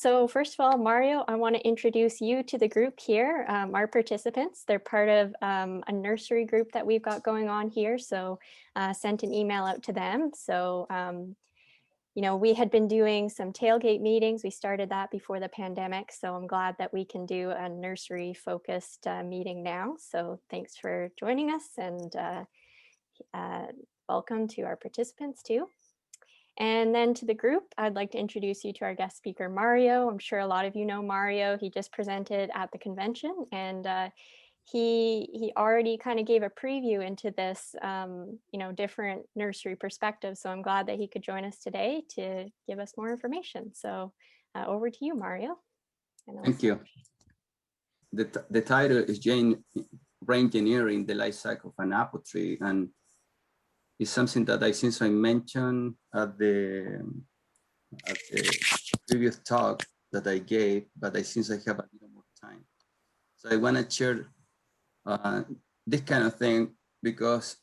So first of all, Mario, I want to introduce you to the group here, our participants. They're part of a nursery group that we've got going on here. So sent an email out to them. So, you know, we had been doing some tailgate meetings. We started that before the pandemic. So I'm glad that we can do a nursery focused meeting now. So thanks for joining us, and welcome to our participants too. And then to the group, I'd like to introduce you to our guest speaker, Mario. I'm sure a lot of you know Mario. He just presented at the convention, and he already kind of gave a preview into this, you know, different nursery perspective. So I'm glad that he could join us today to give us more information. So over to you, Mario. Thank you. The title is Re-engineering the Life Cycle of an Apple Tree, and it's something that I since I mentioned at the previous talk that I gave, but I since I have a little more time. So I want to share this kind of thing, because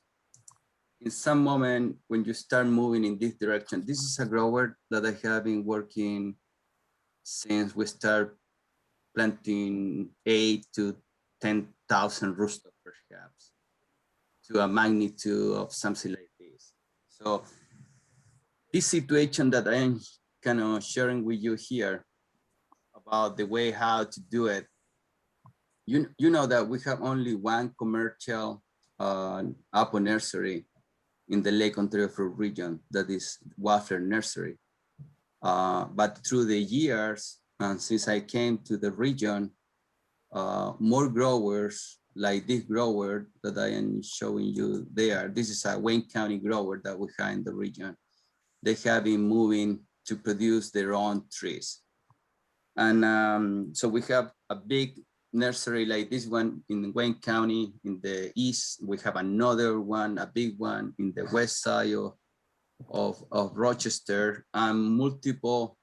in some moment when you start moving in this direction, this is a grower that I have been working since we start planting 8 to 10,000 roosters perhaps, to a magnitude of something like this. So this situation that I am kind of sharing with you here about the way how to do it, you know that we have only one commercial apple nursery in the Lake Ontario Fruit region, that is Waffler Nursery. But through the years, and since I came to the region, more growers like this grower that I am showing you there. This is a Wayne County grower that we have in the region. They have been moving to produce their own trees. And so we have a big nursery like this one in Wayne County in the east. We have another one, a big one in the west side of Rochester, and multiple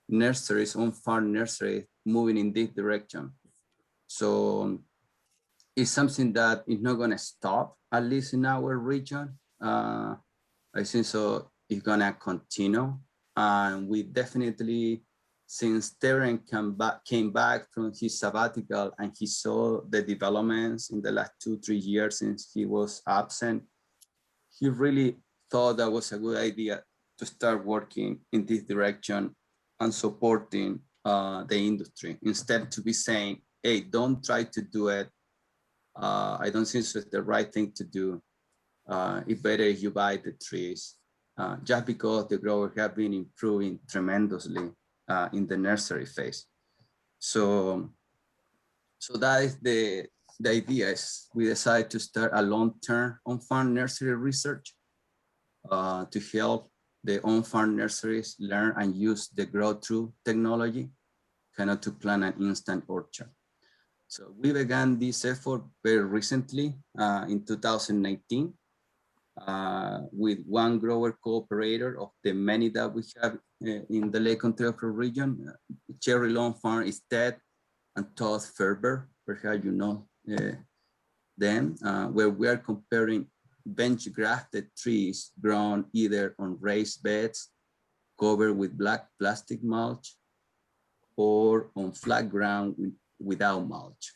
nurseries, on-farm nurseries moving in this direction. So it's something that is not going to stop, at least in our region. I think so it's going to continue. And we definitely, since Terence came back from his sabbatical and he saw the developments in the last 2-3 years since he was absent, he really thought that was a good idea to start working in this direction and supporting the industry, instead to be saying, hey, don't try to do it. I don't think it's the right thing to do. It's better if you buy the trees, just because the growers have been improving tremendously in the nursery phase. So that is the idea. Is we decided to start a long-term on-farm nursery research to help the on-farm nurseries learn and use the grow-through technology, kind of to plant an instant orchard. So we began this effort very recently in 2019 with one grower cooperator of the many that we have in the Lake Ontario region. Cherry Lawn Farm is Ted and Todd Ferber, perhaps you know them, where we are comparing bench grafted trees grown either on raised beds covered with black plastic mulch or on flat ground without mulch.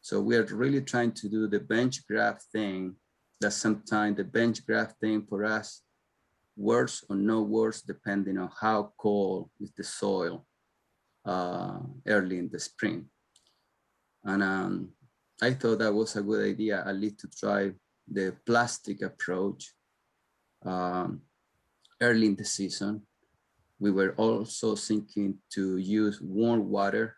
So we are really trying to do the bench graft thing. That sometimes the bench graft thing for us works or no works depending on how cold is the soil early in the spring. And I thought that was a good idea, at least to try the plastic approach early in the season. We were also thinking to use warm water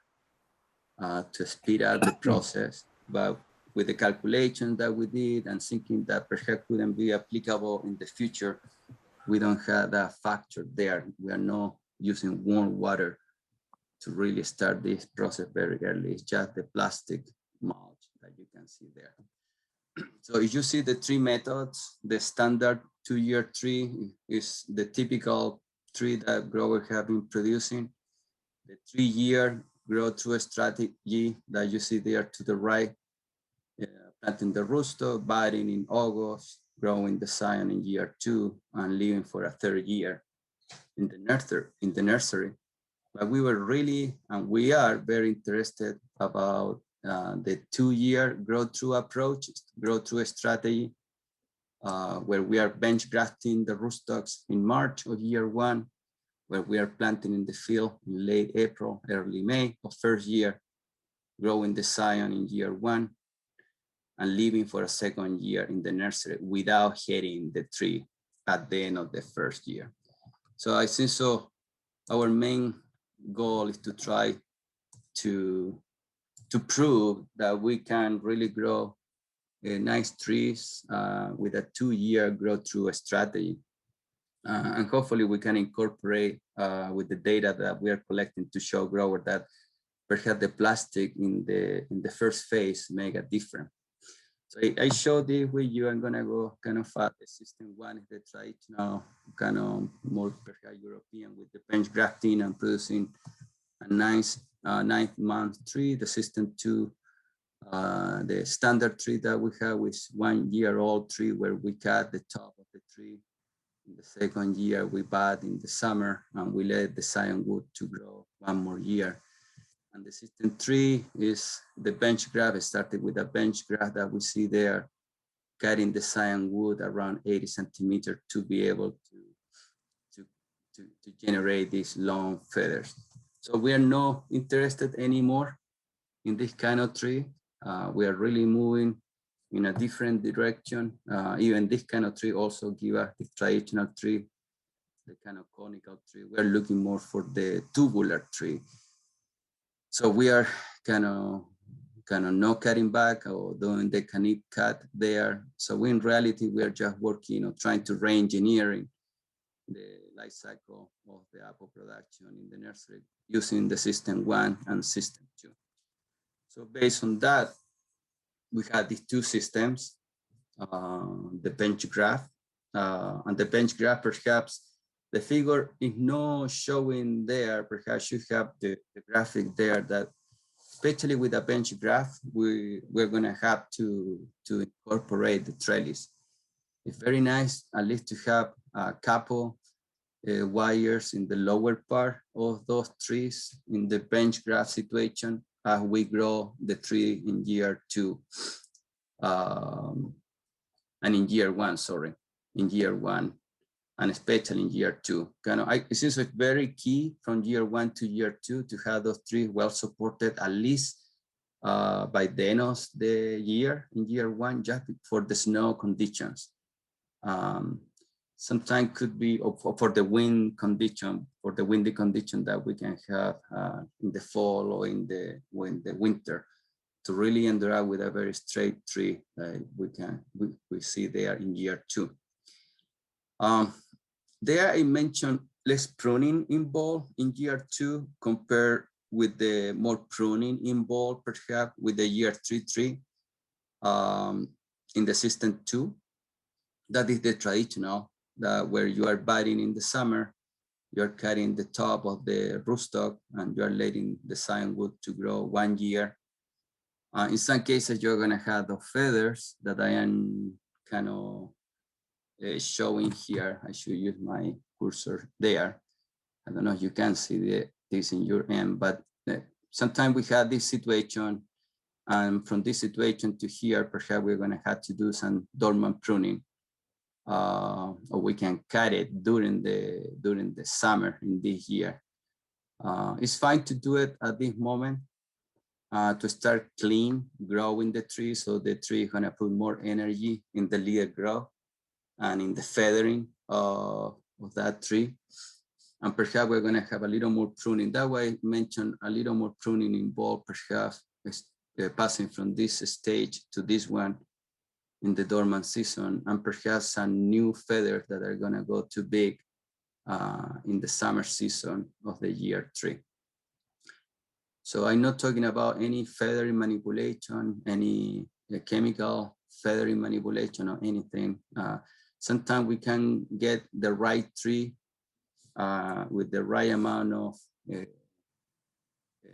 to speed up the process, but with the calculations that we did and thinking that perhaps wouldn't be applicable in the future, we don't have that factor there. We are not using warm water to really start this process very early. It's just the plastic mulch that you can see there. So if you see the tree methods, the standard 2-year tree is the typical tree that growers have been producing. The 3-year grow through strategy that you see there to the right, planting the rooster, budding in August, growing the scion in year 2, and leaving for a 3rd year in the nursery. But we were really, and we are very interested about the 2-year grow-through approach, grow-through strategy, where we are bench grafting the rootstocks in March of year 1, where we are planting in the field in late April, early May of first year, growing the scion in year 1, and leaving for a second year in the nursery without hitting the tree at the end of the first year. So I think so our main goal is to try to prove that we can really grow nice trees with a 2-year grow through strategy. And hopefully we can incorporate with the data that we are collecting to show growers that perhaps the plastic in the first phase make a difference. So I showed this with you. I'm gonna go kind of the system 1 is the traditional kind of more perhaps European with the bench grafting and producing a nice 9th-month tree. The system 2, the standard tree that we have is 1-year-old tree where we cut the top of the tree. In the second year, we bud in the summer and we let the scion wood to grow 1 more year. And the system 3 is the bench graft. It started with a bench graft that we see there, cutting the scion wood around 80 centimeters to be able to generate these long feathers. So we are not interested anymore in this kind of tree. We are really moving in a different direction. Even this kind of tree also give us the traditional tree, the kind of conical tree. We are looking more for the tubular tree. So we are kind of not cutting back or doing the canip cut there. So in reality, we are just working on trying to re-engineering the life cycle of the apple production in the nursery using the system 1 and system 2. So based on that, we had these 2 systems, the bench graph, and the bench graph, perhaps the figure is not showing there. Perhaps you have the graphic there that, especially with a bench graph, we're gonna have to incorporate the trellis. It's very nice at least to have a couple wires in the lower part of those trees in the bench graph situation as we grow the tree in year 2 and in year 1, sorry, in year 1 and especially in year 2. It seems like very key from year 1 to year 2 to have those trees well supported at least by the end of the year in year 1, just for the snow conditions. Sometimes could be for the wind condition, for the windy condition that we can have in the fall or in the winter, to really end up with a very straight tree that we see there in year 2. There I mentioned less pruning involved in year 2 compared with the more pruning involved perhaps with the year 3 tree in the system 2. That is the traditional, where you are budding in the summer, you're cutting the top of the rootstock and you're letting the scion wood to grow 1 year. In some cases, you're gonna have the feathers that I am kind of showing here. I should use my cursor there. I don't know if you can see this in your end, but sometimes we have this situation, and from this situation to here, perhaps we're gonna have to do some dormant pruning. Or we can cut it during the summer in this year. It's fine to do it at this moment to start clean growing the tree, so the tree is gonna put more energy in the leader growth and in the feathering of that tree. And perhaps we're gonna have a little more pruning. That way I mentioned a little more pruning involved, perhaps passing from this stage to this one in the dormant season, and perhaps some new feathers that are gonna go too big in the summer season of the year 3. So I'm not talking about any feathering manipulation, any chemical feathering manipulation or anything. Sometimes we can get the right tree with the right amount of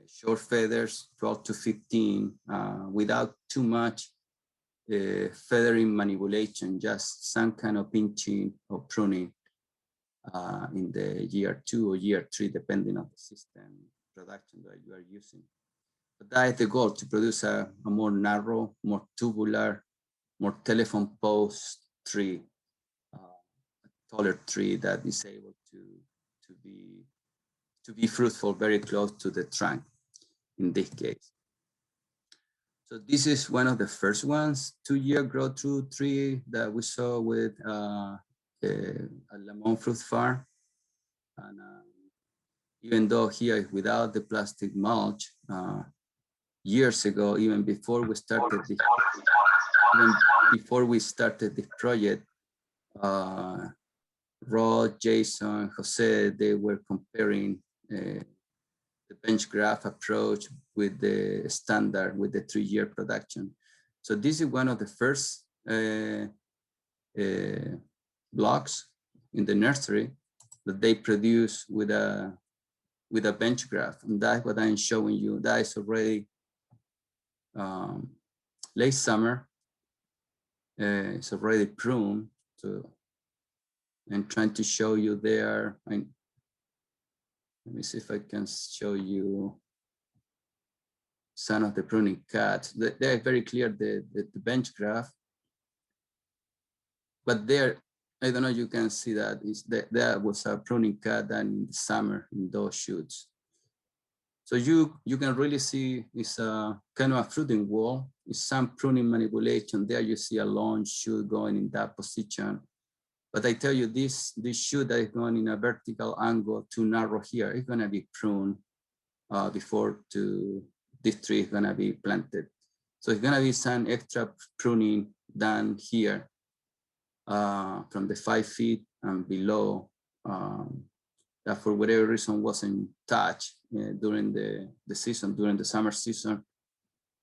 short feathers, 12 to 15, without too much feathering manipulation, just some kind of pinching or pruning. in the year 2 or year 3, depending on the system production that you are using. But that is the goal, to produce a more narrow, more tubular, more telephone post tree, a taller tree that is able to be fruitful very close to the trunk in this case. So this is one of the first ones, 2-year growth through tree that we saw with a lemon fruit farm. And even though here is without the plastic mulch, years ago, even before we started this project, Rod, Jason, Jose, they were comparing the bench graph approach with the standard, with the 3-year production. So this is one of the first blocks in the nursery that they produce with a bench graph, and that's what I'm showing you. That is already late summer. It's already pruned. So I'm trying to show you there. Let me see if I can show you some of the pruning cuts. They're very clear, the bench graph. But there, I don't know, you can see that there was a pruning cut done in the summer in those shoots. So you can really see it's a kind of a fruiting wall. It's some pruning manipulation. There you see a long shoot going in that position. But I tell you, this shoot that is going in a vertical angle too narrow here, it's gonna be pruned before this tree is gonna be planted. So it's gonna be some extra pruning done here from the 5 feet and below that for whatever reason wasn't touched during the season, during the summer season,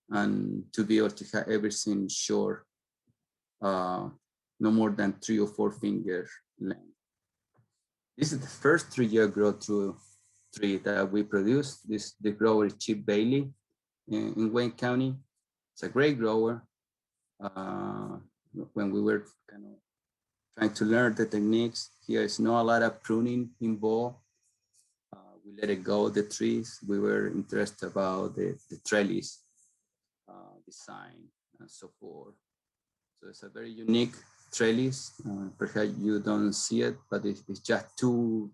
and to be able to have everything short, no more than 3 or 4 finger length. This is the first 3-year growth through tree that we produced. The grower is Chip Bailey in Wayne County. It's a great grower. When we were kind of trying to learn the techniques, here is not a lot of pruning involved. We let it go, the trees. We were interested about the trellis design and so forth. So it's a very unique trellis. Perhaps you don't see it, but it's just two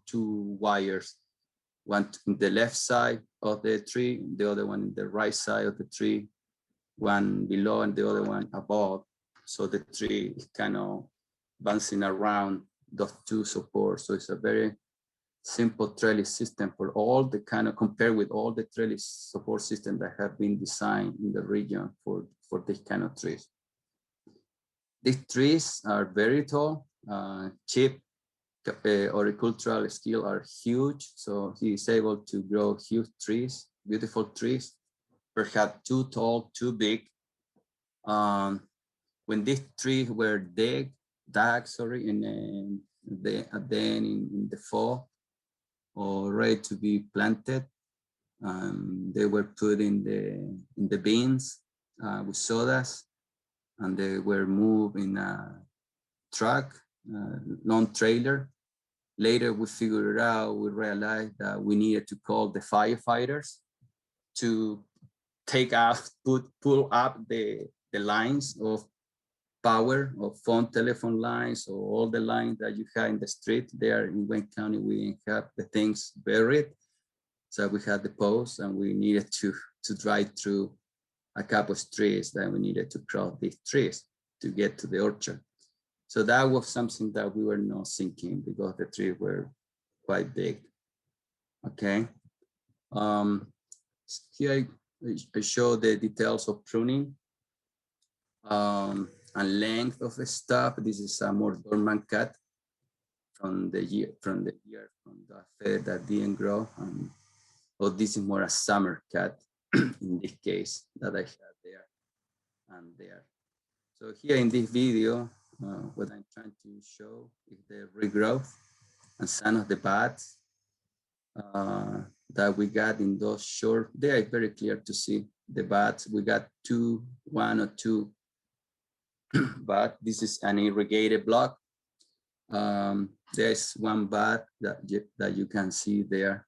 wires, one in the left side of the tree, the other one in the right side of the tree, one below and the other one above. So the tree is kind of bouncing around those two supports. So it's a very simple trellis system for all the kind of, compared with all the trellis support systems that have been designed in the region for this kind of trees. These trees are very tall. Chip horticultural skills are huge. So he is able to grow huge trees, beautiful trees, perhaps too tall, too big. When these trees were dug, in the fall, or ready to be planted, they were put in the bins with sodas, and they were moved in a truck, long trailer. Later we figured out, we realized that we needed to call the firefighters to take out, pull up the lines of power, of phone, telephone lines, or all the lines that you have in the street. There in Wayne County, we have the things buried. So we had the posts, and we needed to drive through a couple of streets that we needed to cross these trees to get to the orchard. So that was something that we were not thinking, because the trees were quite big. Okay. Here I show the details of pruning and length of the stuff. This is a more dormant cut from the year from the fair that didn't grow. This is more a summer cut in this case that I have there and there. So here in this video, what I'm trying to show is the regrowth and some of the buds that we got in those short. They are very clear to see the buds. We got 1 or 2 but this is an irrigated block. There's one bud that you can see there,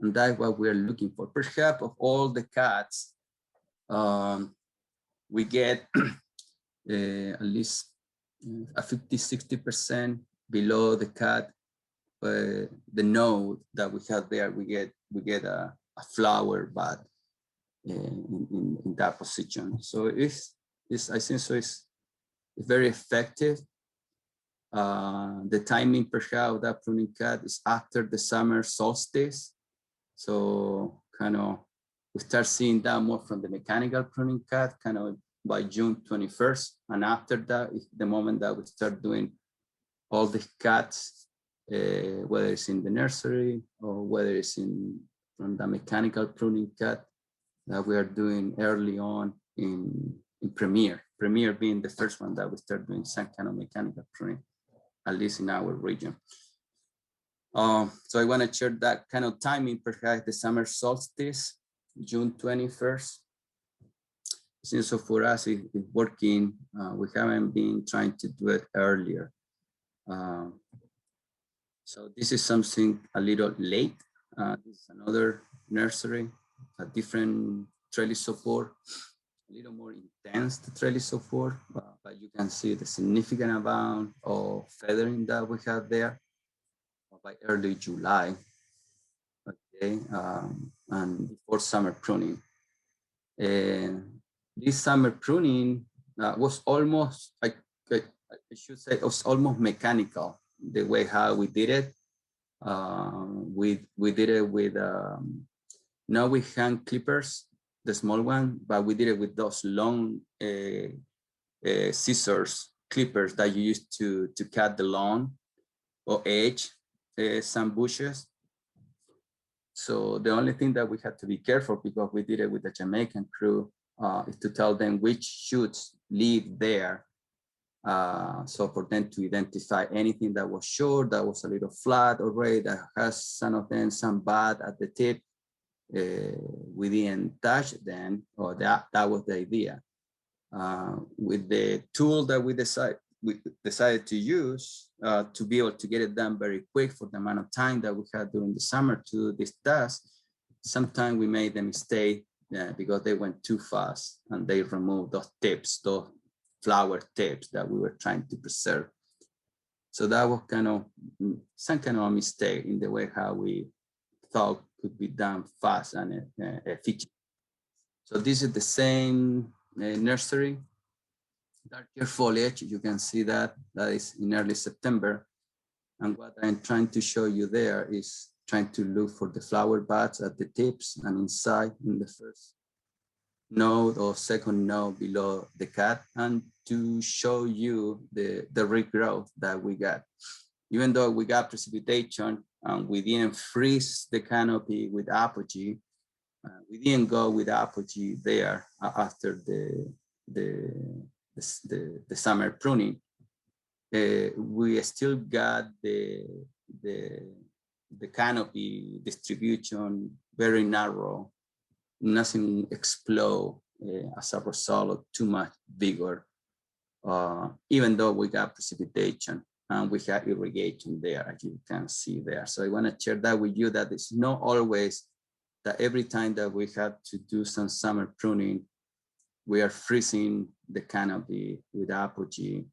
and that's what we're looking for. Perhaps of all the cuts, we get at least a 50–60% below the cut, the node that we have there. We get a flower bud in that position. So I think so. It's very effective. The timing perhaps of that pruning cut is after the summer solstice. So kind of we start seeing that more from the mechanical pruning cut kind of by June 21st. And after that is the moment that we start doing all the cuts, whether it's in the nursery or whether it's from the mechanical pruning cut that we are doing early on in Premier. Premier being the first one that we start doing some kind of mechanical pruning, at least in our region. So I want to share that kind of timing, perhaps the summer solstice, June 21st. Since so for us it's working, we haven't been trying to do it earlier. So this is something a little late. This is another nursery, a different trellis support, a little more intense the trellis support, but you can see the significant amount of feathering that we have there by early July, okay, and before summer pruning. And this summer pruning was almost, I should say, it was almost mechanical, the way how we did it. We did it with, not with hand clippers, the small one, but we did it with those long scissors, clippers that you use to cut the lawn or edge some bushes. So the only thing that we had to be careful, because we did it with the Jamaican crew, is to tell them which shoots live there. So for them to identify anything that was short, that was a little flat already, that has some of them, some bud at the tip, we didn't touch them, or that was the idea. With the tool that we decided to use to be able to get it done very quick for the amount of time that we had during the summer to do this task, sometimes we made the mistake because they went too fast and they removed those tips, those flower tips that we were trying to preserve. So that was kind of some kind of a mistake in the way how we thought could be done fast and efficient. So this is the same nursery. Darker foliage, you can see that is in early September. And what I'm trying to show you there is trying to look for the flower buds at the tips and inside in the first node or second node below the cut, and to show you the regrowth that we got. Even though we got precipitation and we didn't freeze the canopy with apogee, we didn't go with apogee there after the summer pruning. We still got the canopy distribution very narrow, nothing explode as a result of too much vigor, even though we got precipitation and we have irrigation there, as you can see there. So I want to share that with you, that it's not always that every time that we have to do some summer pruning, we are freezing the canopy with apogee.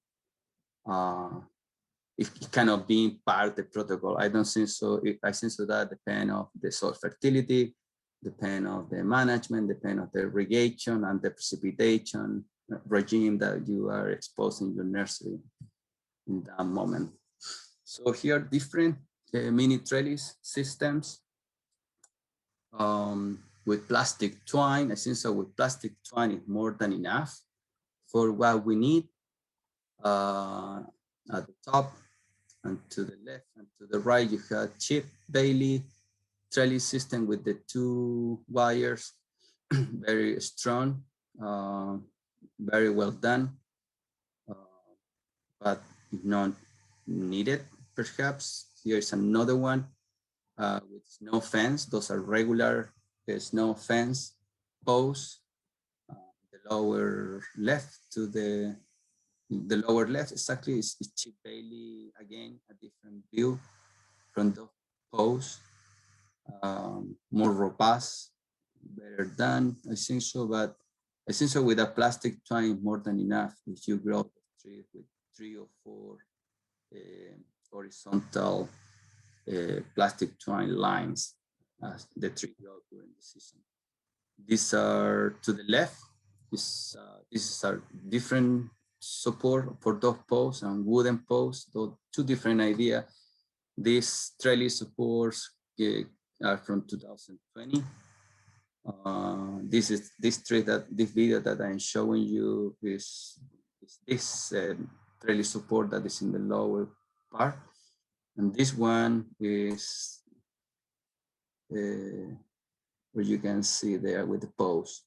It cannot be part of the protocol. I don't think so. I think so that depends on the soil fertility, depend on the management, depend on the irrigation and the precipitation regime that you are exposing your nursery in that moment. So here are different mini trellis systems with plastic twine. I think so with plastic twine is more than enough for what we need. At the top and to the left and to the right, you have chip Bailey trellis system with the 2 wires, very strong, very well done, but not needed perhaps. Here's another one with snow fence. Those are regular snow fence posts. The lower left to the the lower left exactly is Chip Bailey, again, a different view from the post, more robust, better done, I think so, but I think so with a plastic twine more than enough if you grow the tree with 3 or 4 horizontal plastic twine lines as the tree grows during the season. These are to the left. These are different support for those posts and wooden posts, those 2 different ideas. These trellis supports are from 2020. This video that I'm showing you is this trellis support that is in the lower part, and this one is where you can see there with the post,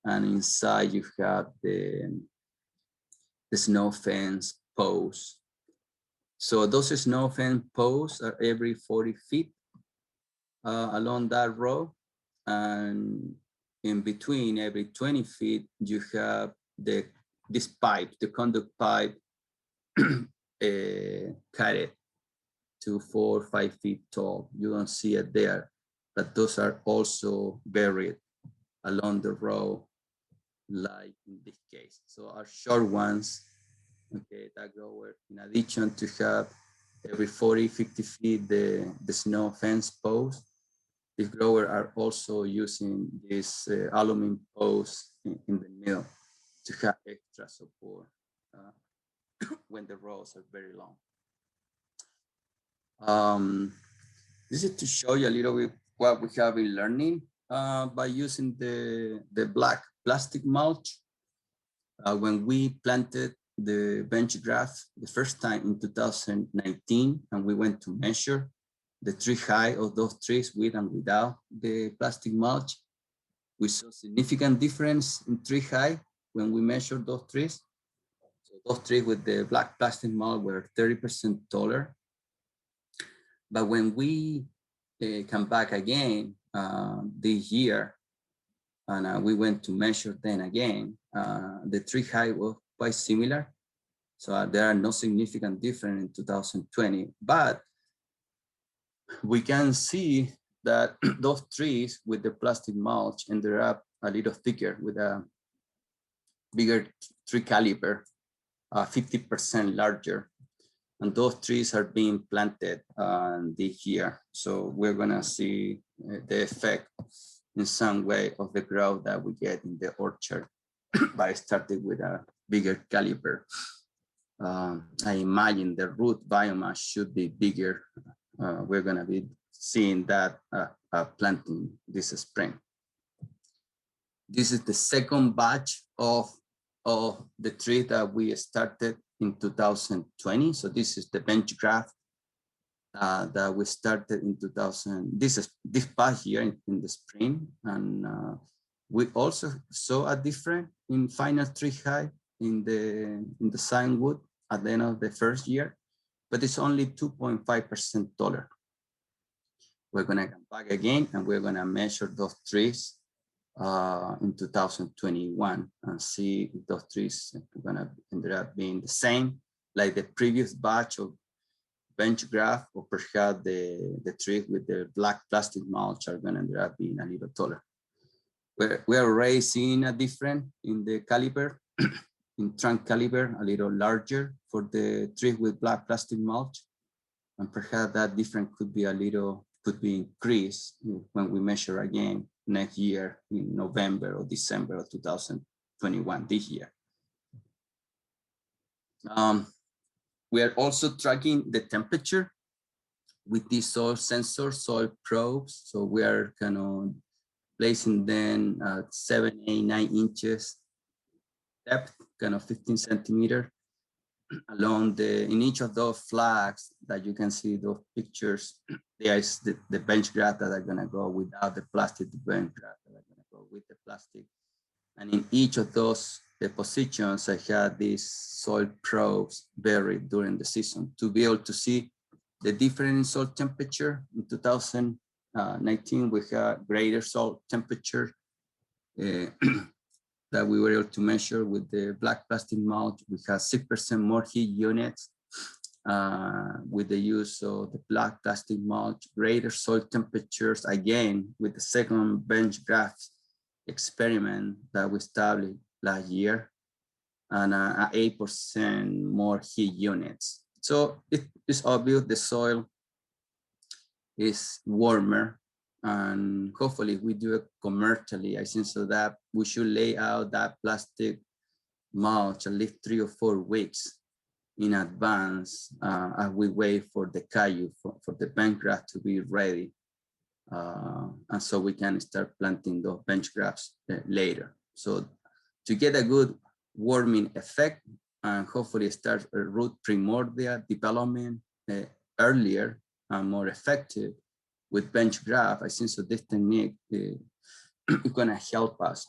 and inside you have the snow fence post. So those snow fence posts are every 40 feet along that row, and in between every 20 feet you have this pipe, the conduct pipe, carried to 4 or 5 feet tall. You don't see it there, but those are also buried along the row, like in this case. So our short ones, okay, that go in addition to have every 40, 50 feet the snow fence post, the growers are also using this aluminum post in the middle to have extra support when the rows are very long. This is to show you a little bit what we have been learning by using the black plastic mulch. When we planted the bench grass the first time in 2019, and we went to measure the tree height of those trees with and without the plastic mulch, we saw significant difference in tree height when we measured those trees. So those trees with the black plastic mulch were 30% taller. But when we come back again this year, and we went to measure then again, the tree height was quite similar. So there are no significant difference in 2020, but we can see that those trees with the plastic mulch ended up a little thicker with a bigger tree caliber, 50% larger. And those trees are being planted this year. So we're gonna see the effect in some way of the growth that we get in the orchard by starting with a bigger caliber. I imagine the root biomass should be bigger. We're gonna be seeing that planting this spring. This is the second batch of the tree that we started in 2020. So this is the bench grass that we started in 2000. This past year in the spring, and we also saw a difference in final tree height in the sign wood at the end of the first year, but it's only 2.5% taller. We're gonna come back again and we're gonna measure those trees in 2021 and see if those trees are gonna end up being the same like the previous batch of bench grass, or perhaps the trees with the black plastic mulch are gonna end up being a little taller. We're already seeing a difference in the caliber, in trunk caliber, a little larger for the trees with black plastic mulch, and perhaps that difference could be increased when we measure again next year in November or December of 2021, this year. We are also tracking the temperature with these soil sensors, soil probes. So we are kind of placing them at 7, 8, 9 inches depth, kind of 15 centimeters along in each of those flags that you can see those pictures. There is the bench grass that are gonna go without the plastic, the bench grass that are gonna go with the plastic. And in each of those positions, I had these soil probes buried during the season to be able to see the difference in soil temperature. In 2019, we had greater soil temperature that we were able to measure with the black plastic mulch. We had 6% more heat units with the use of the black plastic mulch, greater soil temperatures, again, with the second bench graph experiment that we established last year, and 8% more heat units. So it's obvious the soil is warmer, and hopefully if we do it commercially, I think so that we should lay out that plastic mulch at least 3 or 4 weeks in advance as we wait for the caillou, for the bench grass to be ready. And so we can start planting those bench grass later. So to get a good warming effect and hopefully start a root primordial development earlier and more effective with bench grass, I think so this technique is gonna help us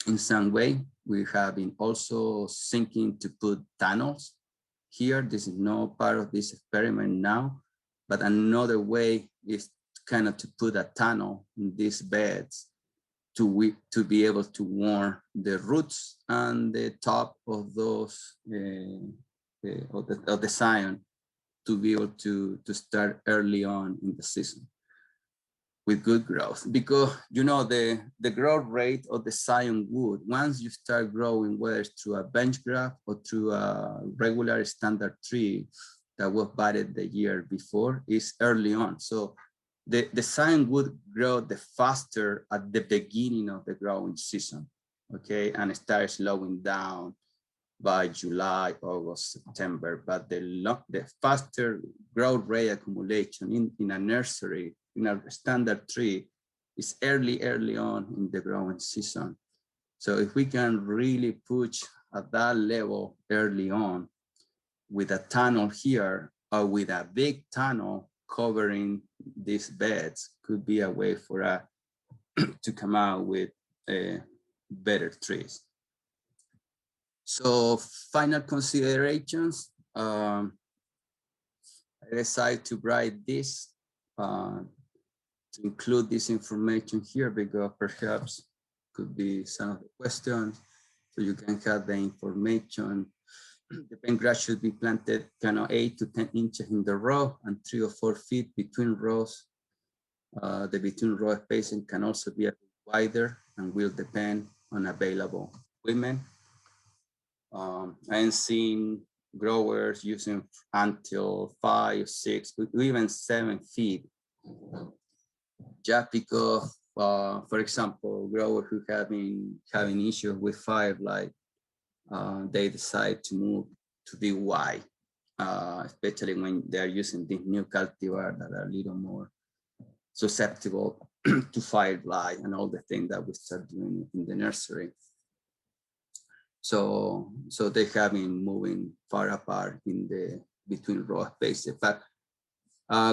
in some way. We have been also thinking to put tunnels here. This is not part of this experiment now, but another way is kind of to put a tunnel in these beds to be able to warm the roots and the top of those of the scion, to be able to start early on in the season with good growth. Because you know the growth rate of the scion wood, once you start growing, whether it's through a bench graft or through a regular standard tree that was budded the year before, is early on. So the scion would grow the faster at the beginning of the growing season, okay, and start slowing down by July, August, September. But the faster growth rate accumulation in a nursery, in a standard tree, is early on in the growing season. So if we can really push at that level early on with a tunnel here or with a big tunnel covering these beds, could be a way for us to come out with better trees. So final considerations, I decided to write this, to include this information here because perhaps could be some of the questions, so you can have the information. The bench grass should be planted kind of 8 to 10 inches in the row and 3 or 4 feet between rows. The between row spacing can also be a bit wider and will depend on available equipment. I'm seeing growers using until 5, 6, even 7 feet, just because, for example, growers who have been having issues with firelight, they decide to move to the wide, especially when they're using these new cultivars that are a little more susceptible to firelight and all the things that we start doing in the nursery. So they have been moving far apart in the between row spaces. But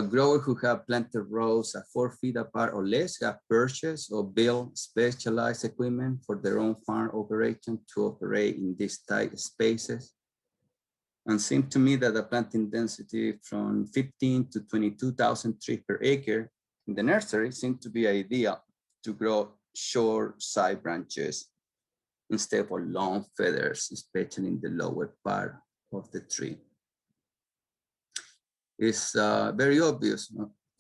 growers who have planted rows at 4 feet apart or less have purchased or built specialized equipment for their own farm operation to operate in these tight spaces. And it seemed to me that the planting density from 15 to 22,000 trees per acre in the nursery seemed to be ideal to grow short side branches instead of long feathers, especially in the lower part of the tree. It's very obvious,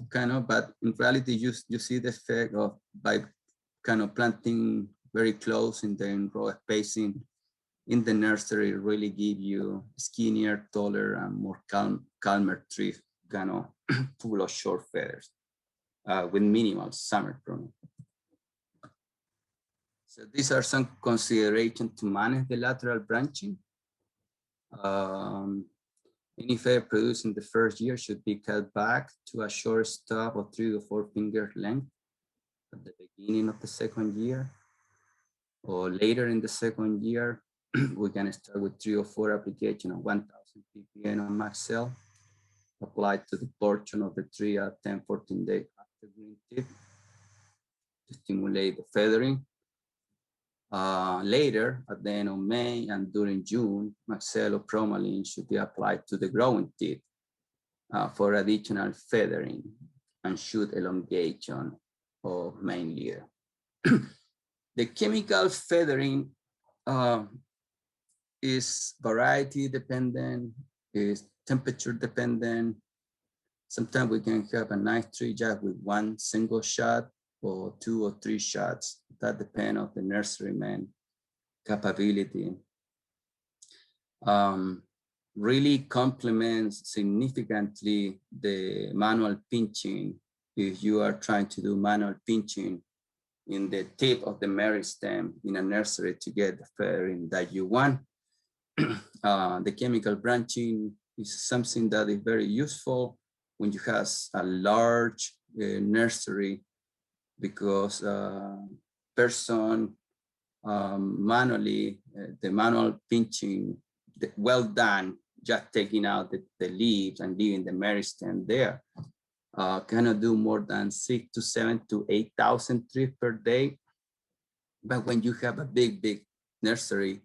kind of, but in reality, you see the effect of by kind of planting very close in the row spacing in the nursery really give you skinnier, taller, and more calmer trees, kind of full of short feathers with minimal summer pruning. So these are some considerations to manage the lateral branching. Any feather produced in the first year should be cut back to a short stub of 3 to 4 finger length at the beginning of the second year, or later in the second year. We can start with 3 or 4 applications of 1,000 ppm on max cell applied to the portion of the tree at 10-14 days after green tip to stimulate the feathering. Later, at the end of May and during June, Maxell Promaline should be applied to the growing tip for additional feathering and shoot elongation of main leader. The chemical feathering is variety dependent, is temperature dependent. Sometimes we can have a nice tree just with one single shot or 2 or 3 shots. That depends on the nurseryman capability. Really complements significantly the manual pinching if you are trying to do manual pinching in the tip of the meristem in a nursery to get the feathering that you want. The chemical branching is something that is very useful when you have a large nursery, because person manually, the manual pinching, well done, just taking out the leaves and leaving the meristem there, cannot do more than 6 to 7 to 8,000 trees per day. But when you have a big nursery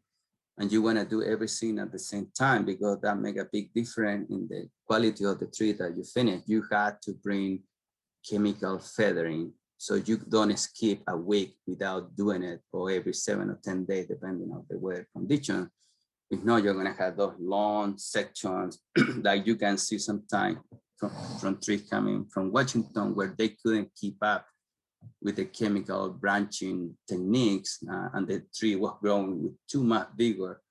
and you want to do everything at the same time, because that make a big difference in the quality of the tree that you finish, you have to bring chemical feathering. So you don't skip a week without doing it, or every 7 or 10 days, depending on the weather condition. If not, you're gonna have those long sections that you can see sometimes from trees coming from Washington, where they couldn't keep up with the chemical branching techniques, and the tree was growing with too much vigor,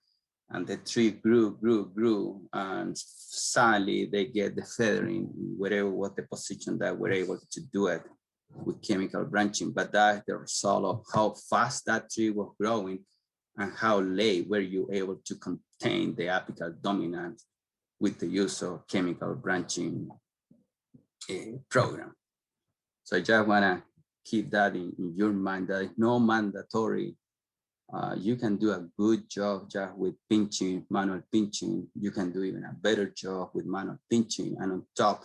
and the tree grew, and suddenly they get the feathering, whatever was the position that we're able to do it with chemical branching. But that's the result of how fast that tree was growing and how late were you able to contain the apical dominance with the use of chemical branching program. So I just wanna keep that in your mind, that it's no mandatory. You can do a good job just with pinching, manual pinching. You can do even a better job with manual pinching, and on top,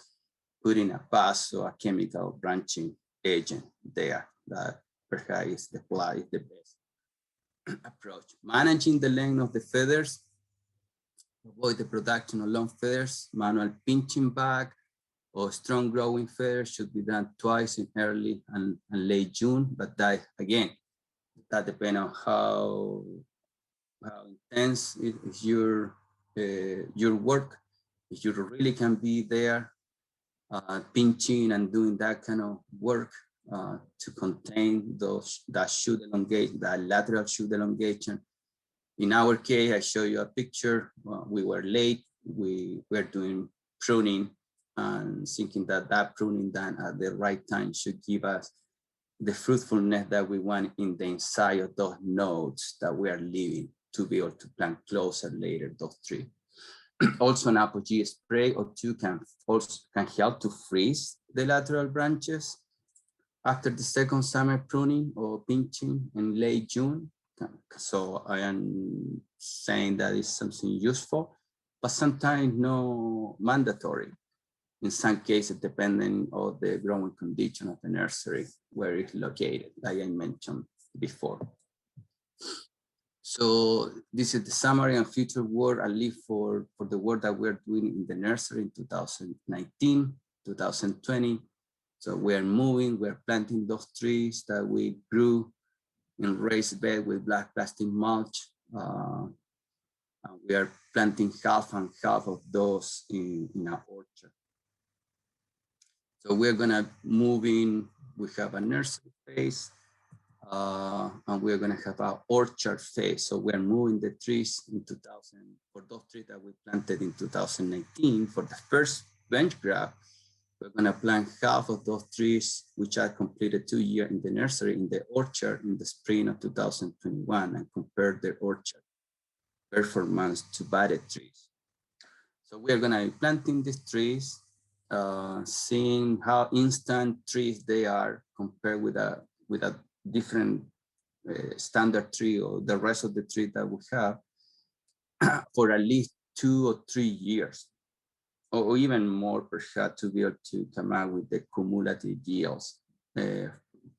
putting a pass or a chemical branching agent there that perhaps is the best approach. Managing the length of the feathers, avoid the production of long feathers. Manual pinching back or strong growing feathers should be done twice in early and late June, but that, again, that depends on how intense is your work. If you really can be there pinching and doing that kind of work to contain that shoot elongation, that lateral shoot elongation. In our case, I show you a picture. We were late. We were doing pruning and thinking that pruning done at the right time should give us the fruitfulness that we want in the inside of those nodes that we are leaving to be able to plant closer later those trees. Also, an apogee spray or two can help to freeze the lateral branches after the second summer pruning or pinching in late June. So I am saying that is something useful, but sometimes no mandatory. In some cases, depending on the growing condition of the nursery where it's located, like I mentioned before. So this is the summary and future work, at least for the work that we're doing in the nursery in 2019, 2020. So we're moving, we're planting those trees that we grew in raised bed with black plastic mulch. We are planting half and half of those in our orchard. So we're gonna move in, we have a nursery phase, and we're gonna have our orchard phase. So we're moving the trees in 2000, for those trees that we planted in 2019, for the first bench grab, we're gonna plant half of those trees, which are completed 2 years in the nursery, in the orchard in the spring of 2021, and compare the orchard performance to budded trees. So we're gonna be planting these trees, seeing how instant trees they are compared with a different standard tree or the rest of the tree that we have for at least 2 or 3 years, or even more perhaps, to be able to come out with the cumulative yields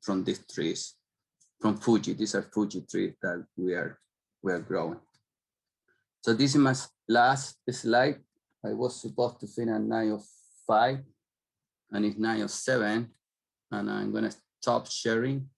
from these trees, from Fuji. These are Fuji trees that we are growing. So this is my last slide. I was supposed to finish at 9:05, and it's 9:07, and I'm gonna stop sharing.